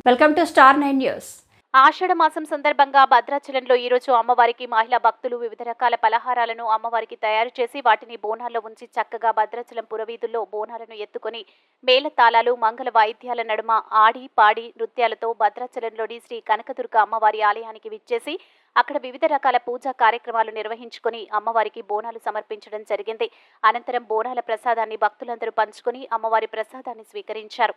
Welcome to Star 9 news. ఆషాఢ మాసం సందర్భంగా భద్రాచలంలో ఈరోజు అమ్మవారికి మహిళా భక్తులు వివిధ రకాల పలహారాలను అమ్మవారికి తయారు చేసి వాటిని బోనాల్లో ఉంచి చక్కగా భద్రాచలం పురవీధుల్లో బోనాలను ఎత్తుకొని మేళతాళాలు మంగళ వాయిద్యాల నడుమ ఆడి పాడి నృత్యాలతో భద్రాచలంలోని శ్రీ కనకదుర్గ అమ్మవారి ఆలయానికి విచ్చేసి అక్కడ వివిధ రకాల పూజా కార్యక్రమాలు నిర్వహించుకుని అమ్మవారికి బోనాలు సమర్పించడం జరిగింది. అనంతరం బోనాల ప్రసాదాన్ని భక్తులందరూ పంచుకుని అమ్మవారి ప్రసాదాన్ని స్వీకరించారు.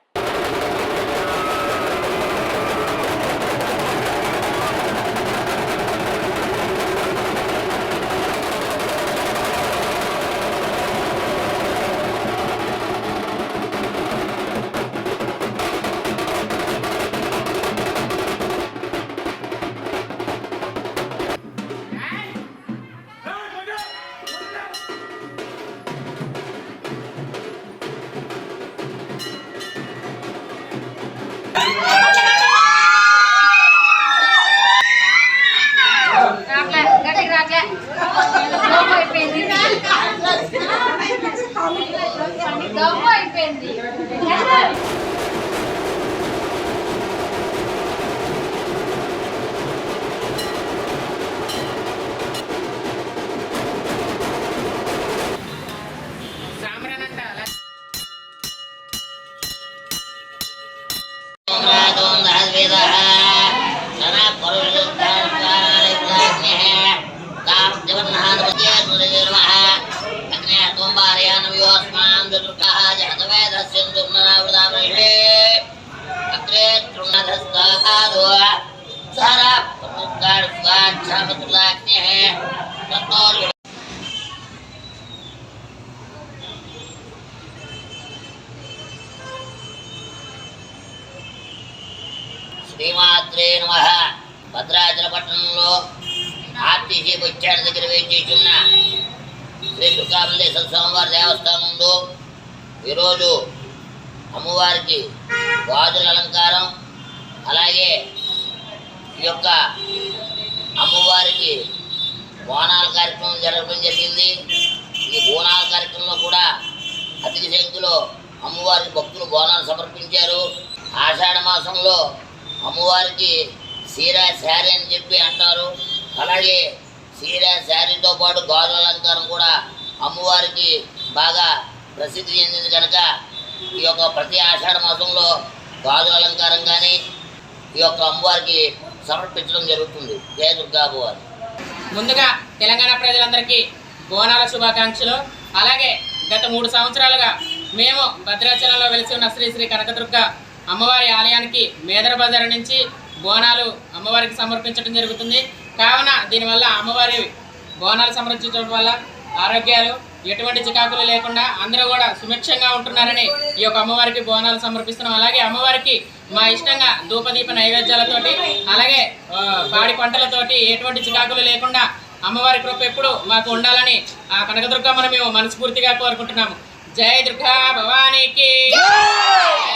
శ్రీమాత్రే నమః. భద్రాచల పట్టణంలో ఆర్టీసీ బస్ స్టాండ్ దగ్గర వేచేస్తున్న శ్రీ దుర్గామల్లేశ్వర స్వామివారి దేవస్థానంలో ఈరోజు అమ్మవారికి గాజుల అలంకారం, అలాగే ఈ యొక్క అమ్మవారికి బోనాల కార్యక్రమం జరగడం జరిగింది. ఈ బోనాల కార్యక్రమంలో కూడా అధిక సంఖ్యలో అమ్మవారికి భక్తులు బోనాలు సమర్పించారు. ఆషాఢ మాసంలో అమ్మవారికి చీర శారీ అని చెప్పి అంటారు. అలాగే చీర శారీతో పాటు గాజుల అలంకారం కూడా అమ్మవారికి బాగా ప్రసిద్ధి చెందింది కనుక ఈ యొక్క ప్రతి ఆషాఢ మాసంలో గాజుల అలంకారం కానీ ఈ యొక్క అమ్మవారికి సమర్పించడం జరుగుతుంది. జయ దుర్గా అమ్మవారి. ముందుగా తెలంగాణ ప్రజలందరికీ బోనాల శుభాకాంక్షలు. అలాగే గత 3 సంవత్సరాలుగా మేము భద్రాచలంలో వెలిసి ఉన్న శ్రీ శ్రీ కనకదుర్గ అమ్మవారి ఆలయానికి మేదర బజార్ నుంచి బోనాలు అమ్మవారికి సమర్పించడం జరుగుతుంది. కావున దీనివల్ల అమ్మవారి బోనాలు సమర్పించడం వల్ల ఆరోగ్యాలు ఎటువంటి చికాకులు లేకుండా అందరూ కూడా సుభిక్షంగా ఉంటున్నారని ఈ యొక్క అమ్మవారికి బోనాలు సమర్పిస్తున్నాం. అలాగే అమ్మవారికి మా ఇష్టంగా ధూపదీప నైవేద్యాలతోటి అలాగే పాడి పంటలతోటి ఎటువంటి చికాకులు లేకుండా అమ్మవారి కృప ఎప్పుడు మాకు ఉండాలని ఆ కనకదుర్గమ్మను మేము మనస్ఫూర్తిగా కోరుకుంటున్నాము. జై దుర్గా భవానీకి.